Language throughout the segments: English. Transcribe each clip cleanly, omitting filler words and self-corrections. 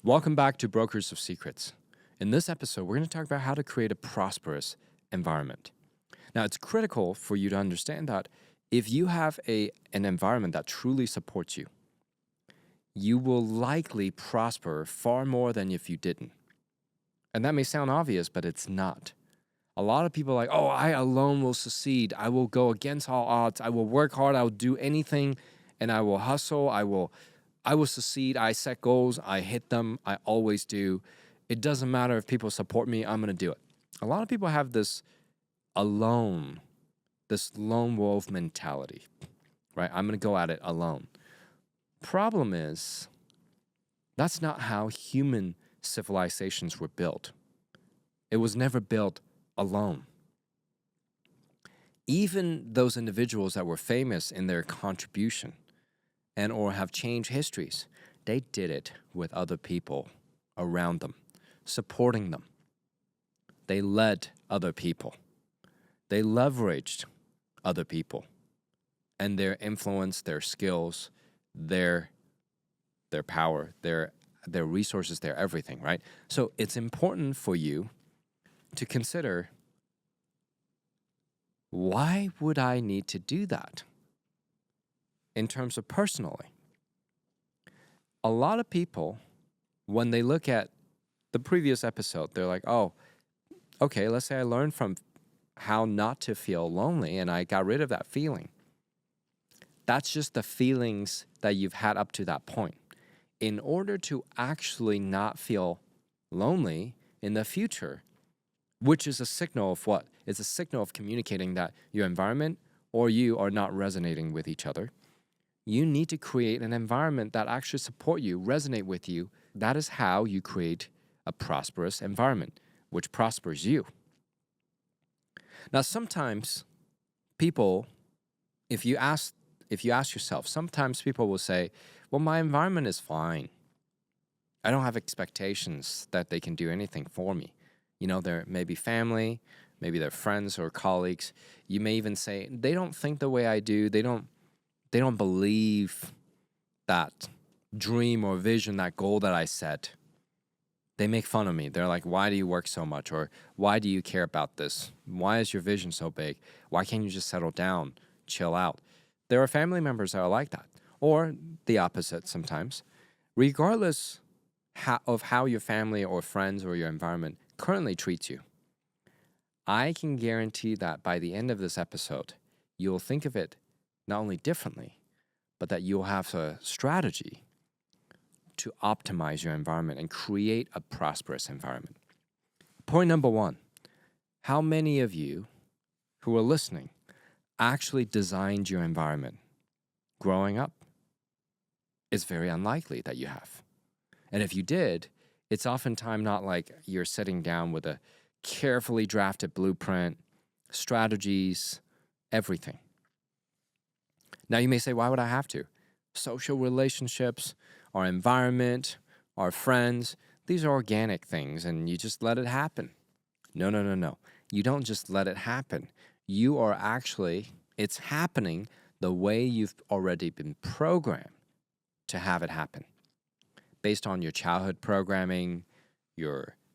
Welcome back to Brokers of Secrets. In this episode, we're going to talk about how to create a prosperous environment. Now, it's critical for you to understand that if you have an environment that truly supports you, you will likely prosper far more than if you didn't. And that may sound obvious, but it's not. A lot of people are like, oh, I alone will succeed. I will go against all odds. I will work hard. I will do anything, and I will hustle. I will succeed. I set goals. I hit them. I always do. It doesn't matter if people support me. I'm going to do it. A lot of people have this lone wolf mentality, right? I'm going to go at it alone. Problem is, that's not how human civilizations were built. It was never built alone. Even those individuals that were famous in their contribution and or have changed histories, they did it with other people around them, supporting them. They led other people. They leveraged other people and their influence, their skills, their power, their resources, their everything, right? So it's important for you to consider, why would I need to do that? In terms of personally, a lot of people, when they look at the previous episode, they're like, oh, okay, let's say I learned from how not to feel lonely and I got rid of that feeling. That's just the feelings that you've had up to that point. In order to actually not feel lonely in the future, which is a signal of what? It's a signal of communicating that your environment or you are not resonating with each other. You need to create an environment that actually support you, resonate with you. That is how you create a prosperous environment, which prospers you. Now, sometimes people, if you ask yourself, sometimes people will say, well, my environment is fine. I don't have expectations that they can do anything for me. You know, they're maybe family, maybe they're friends or colleagues. You may even say, they don't think the way I do. They don't believe that dream or vision, that goal that I set. They make fun of me. They're like, why do you work so much? Or why do you care about this? Why is your vision so big? Why can't you just settle down, chill out? There are family members that are like that. Or the opposite sometimes. Regardless of how your family or friends or your environment currently treats you, I can guarantee that by the end of this episode, you'll think of it not only differently, but that you'll have a strategy to optimize your environment and create a prosperous environment. Point number one, how many of you who are listening actually designed your environment growing up? It's very unlikely that you have. And if you did, it's oftentimes not like you're sitting down with a carefully drafted blueprint, strategies, everything. Now you may say, why would I have to? Social relationships, our environment, our friends, these are organic things and you just let it happen. No. You don't just let it happen. You are actually, it's happening the way you've already been programmed to have it happen. Based on your childhood programming,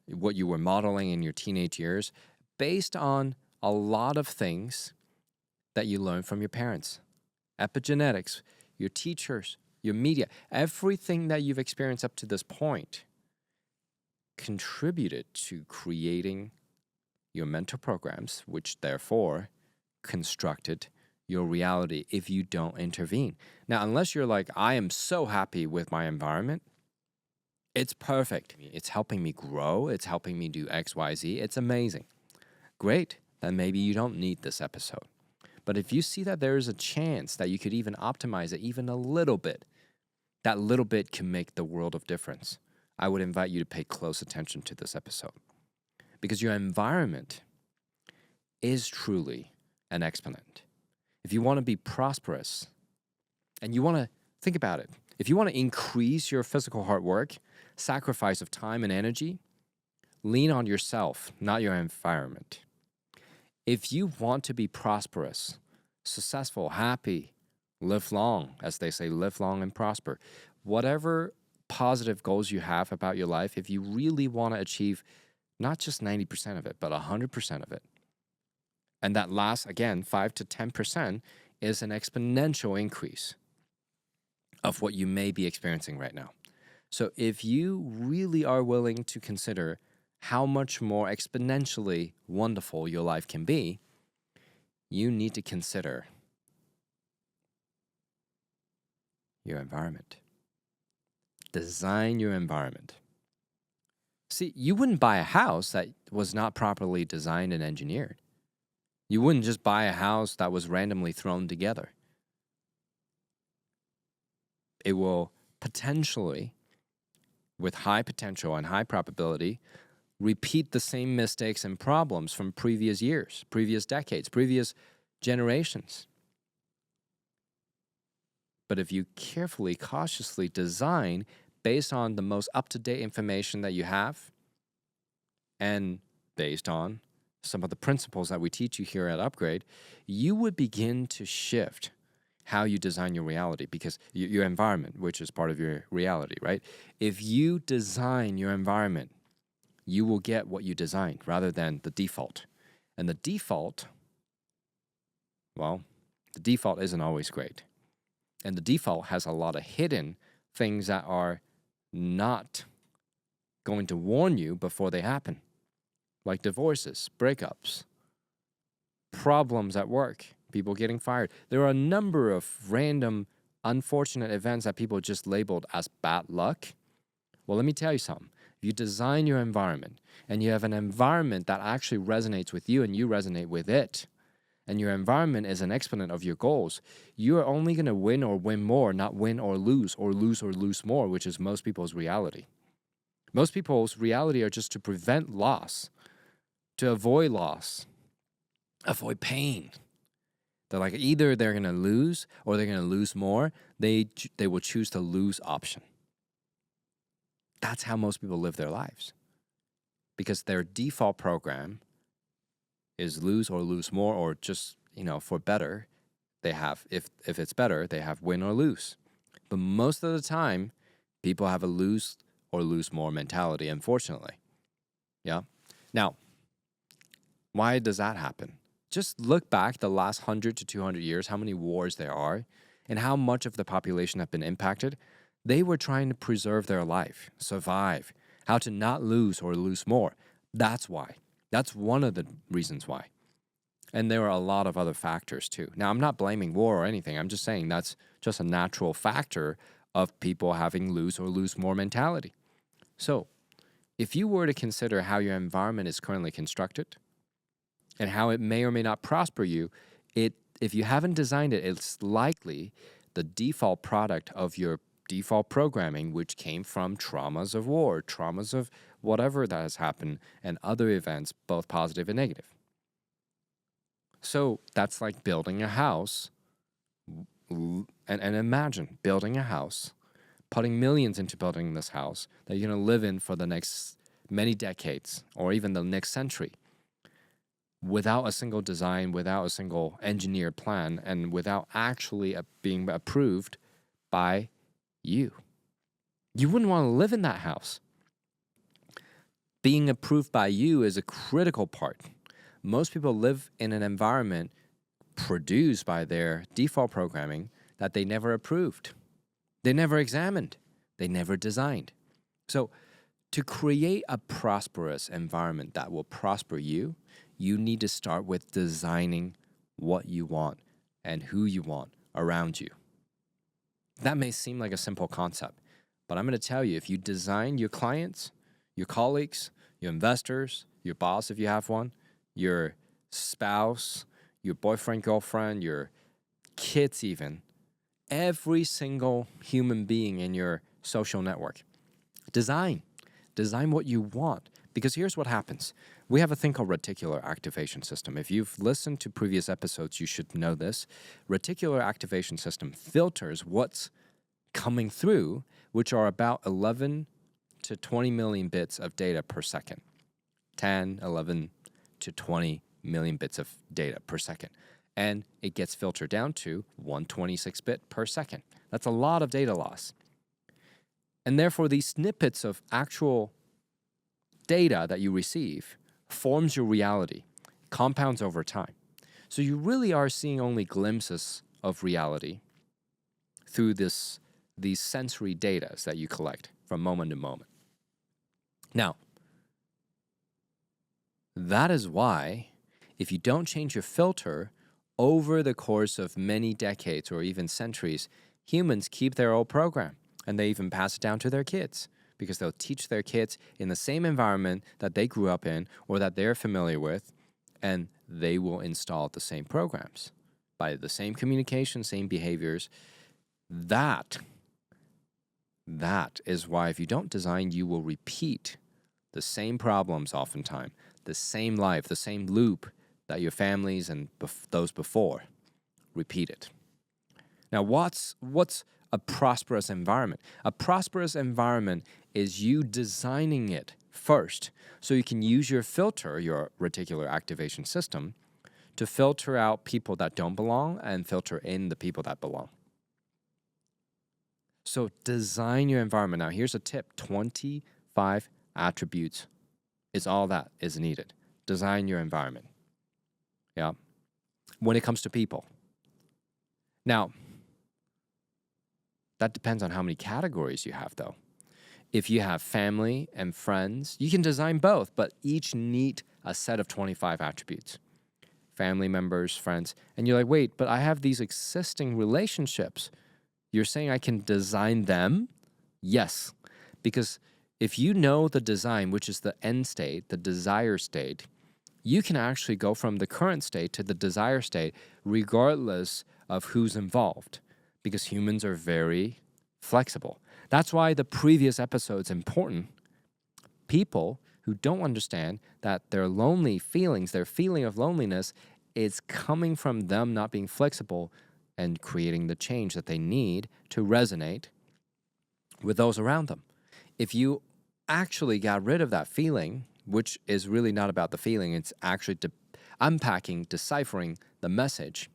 what you were modeling in your teenage years, based on a lot of things that you learned from your parents. Epigenetics, your teachers, your media, everything that you've experienced up to this point contributed to creating your mental programs, which therefore constructed your reality if you don't intervene. Now, unless you're like, I am so happy with my environment, it's perfect. It's helping me grow. It's helping me do X, Y, Z. It's amazing. Great. Then maybe you don't need this episode. But if you see that there is a chance that you could even optimize it even a little bit, that little bit can make the world of difference. I would invite you to pay close attention to this episode. Because your environment is truly an exponent. If you want to be prosperous, and you want to think about it, if you want to increase your physical hard work, sacrifice of time and energy, lean on yourself, not your environment. If you want to be prosperous, successful, happy, live long, as they say, live long and prosper, whatever positive goals you have about your life, if you really want to achieve not just 90% of it, but 100% of it, and that last, again, 5 to 10% is an exponential increase of what you may be experiencing right now. So if you really are willing to consider how much more exponentially wonderful your life can be, you need to consider your environment. Design your environment. See, you wouldn't buy a house that was not properly designed and engineered. You wouldn't just buy a house that was randomly thrown together. It will potentially, with high potential and high probability, repeat the same mistakes and problems from previous years, previous decades, previous generations. But if you carefully, cautiously design based on the most up-to-date information that you have and based on some of the principles that we teach you here at Upgrade, you would begin to shift how you design your reality, because your environment, which is part of your reality, right? If you design your environment, you will get what you designed rather than the default. And the default, well, the default isn't always great. And the default has a lot of hidden things that are not going to warn you before they happen, like divorces, breakups, problems at work, people getting fired. There are a number of random, unfortunate events that people just labeled as bad luck. Well, let me tell you something. If you design your environment and you have an environment that actually resonates with you and you resonate with it, and your environment is an exponent of your goals, you are only going to win or win more, not win or lose more, which is most people's reality. Most people's reality are just to prevent loss, to avoid loss, avoid pain. They're like, either they're going to lose or they're going to lose more. They will choose the lose option. That's how most people live their lives, because their default program is lose or lose more, or just, for better, they have, if it's better, they have win or lose. But most of the time, people have a lose or lose more mentality, unfortunately. Yeah. Now, why does that happen? Just look back the last 100 to 200 years, how many wars there are, and how much of the population have been impacted. They were trying to preserve their life, survive, how to not lose or lose more. That's why. That's one of the reasons why. And there are a lot of other factors too. Now, I'm not blaming war or anything. I'm just saying that's just a natural factor of people having lose or lose more mentality. So, if you were to consider how your environment is currently constructed and how it may or may not prosper you, if you haven't designed it, it's likely the default product of your default programming, which came from traumas of war, traumas of whatever that has happened, and other events, both positive and negative. So that's like building a house. And imagine building a house, putting millions into building this house that you're going to live in for the next many decades or even the next century, without a single design, without a single engineered plan, and without actually being approved by you. You wouldn't want to live in that house. Being approved by you is a critical part. Most people live in an environment produced by their default programming that they never approved. They never examined. They never designed. So to create a prosperous environment that will prosper you, you need to start with designing what you want and who you want around you. That may seem like a simple concept, but I'm going to tell you, if you design your clients, your colleagues, your investors, your boss if you have one, your spouse, your boyfriend, girlfriend, your kids even, every single human being in your social network, design what you want. Because here's what happens. We have a thing called reticular activation system. If you've listened to previous episodes, you should know this. Reticular activation system filters what's coming through, which are about 11 to 20 million bits of data per second. 10, 11 to 20 million bits of data per second. And it gets filtered down to 126 bit per second. That's a lot of data loss. And therefore, these snippets of actual data that you receive forms your reality, compounds over time. So you really are seeing only glimpses of reality through these sensory data that you collect from moment to moment. Now, that is why if you don't change your filter over the course of many decades or even centuries, humans keep their old program and they even pass it down to their kids because they'll teach their kids in the same environment that they grew up in or that they're familiar with, and they will install the same programs by the same communication, same behaviors. That is why if you don't design, you will repeat the same problems oftentimes, the same life, the same loop that your families and those before repeated. Now, what's a prosperous environment? A prosperous environment is you designing it first so you can use your filter, your reticular activation system, to filter out people that don't belong and filter in the people that belong. So design your environment. Now, here's a tip. 25 attributes is all that is needed. Design your environment. Yeah. When it comes to people. Now, that depends on how many categories you have, though. If you have family and friends, you can design both, but each need a set of 25 attributes. Family members, friends, and you're like, wait, but I have these existing relationships. You're saying I can design them? Yes, because if you know the design, which is the end state, the desire state, you can actually go from the current state to the desire state regardless of who's involved, because humans are very flexible. That's why the previous episode's important. People who don't understand that their lonely feelings, their feeling of loneliness, is coming from them not being flexible and creating the change that they need to resonate with those around them. If you actually got rid of that feeling, which is really not about the feeling, it's actually unpacking, deciphering the message,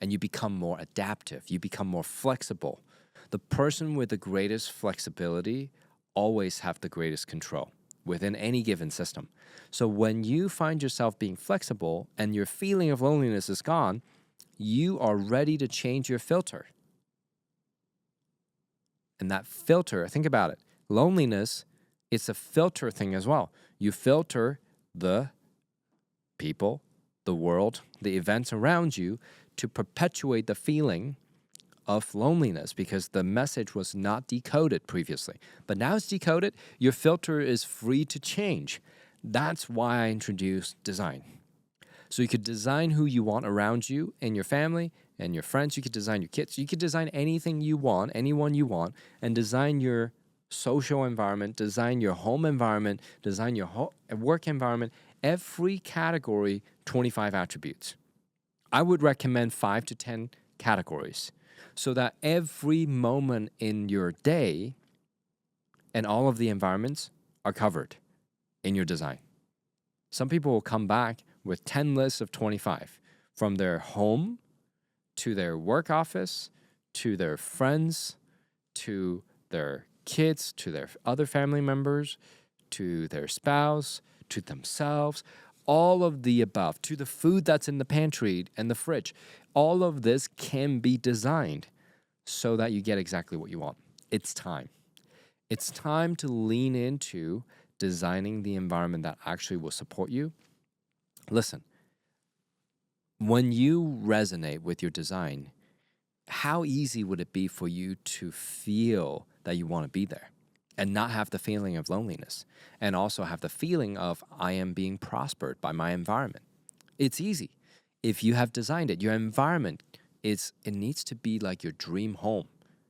and you become more adaptive, you become more flexible. The person with the greatest flexibility always have the greatest control within any given system. So when you find yourself being flexible and your feeling of loneliness is gone, you are ready to change your filter. And that filter, think about it. Loneliness, it's a filter thing as well. You filter the people, the world, the events around you to perpetuate the feeling of loneliness because the message was not decoded previously. But now it's decoded, your filter is free to change. That's why I introduced design. So you could design who you want around you and your family and your friends. You could design your kids. You could design anything you want, anyone you want, and design your social environment, design your home environment, design your work environment. Every category, 25 attributes. I would recommend 5 to 10 categories so that every moment in your day and all of the environments are covered in your design. Some people will come back with 10 lists of 25, from their home to their work office, to their friends, to their kids, to their other family members, to their spouse, to themselves, all of the above, to the food that's in the pantry and the fridge. All of this can be designed so that you get exactly what you want. It's time. It's time to lean into designing the environment that actually will support you. Listen, when you resonate with your design, how easy would it be for you to feel that you want to be there and not have the feeling of loneliness and also have the feeling of I am being prospered by my environment? It's easy. If you have designed it, your environment, it needs to be like your dream home,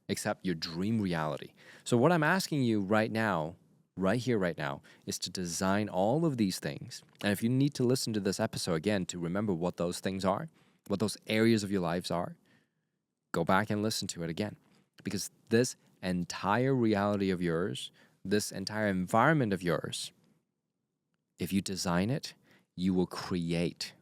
except your dream reality. So what I'm asking you right now, right here, right now, is to design all of these things. And if you need to listen to this episode again to remember what those things are, what those areas of your lives are, go back and listen to it again. Because this entire reality of yours, this entire environment of yours, if you design it, you will create.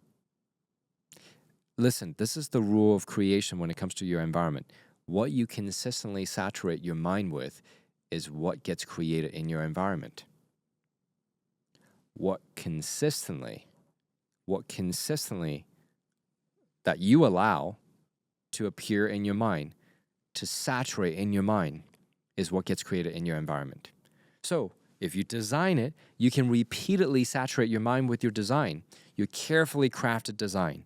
Listen, this is the rule of creation when it comes to your environment. What you consistently saturate your mind with is what gets created in your environment. What consistently that you allow to appear in your mind, to saturate in your mind, is what gets created in your environment. So if you design it, you can repeatedly saturate your mind with your design, your carefully crafted design.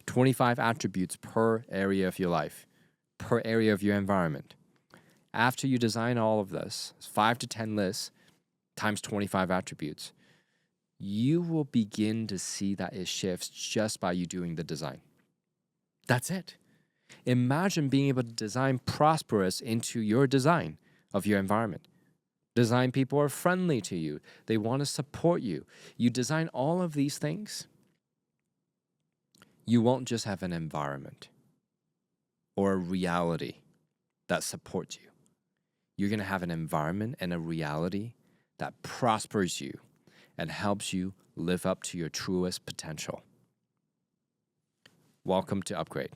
25 attributes per area of your life, per area of your environment. After you design all of this, 5 to 10 lists times 25 attributes, you will begin to see that it shifts just by you doing the design. That's it. Imagine being able to design prosperous into your design of your environment. Design people are friendly to you. They want to support you. You design all of these things. You won't just have an environment or a reality that supports you. You're going to have an environment and a reality that prospers you and helps you live up to your truest potential. Welcome to Upgrade.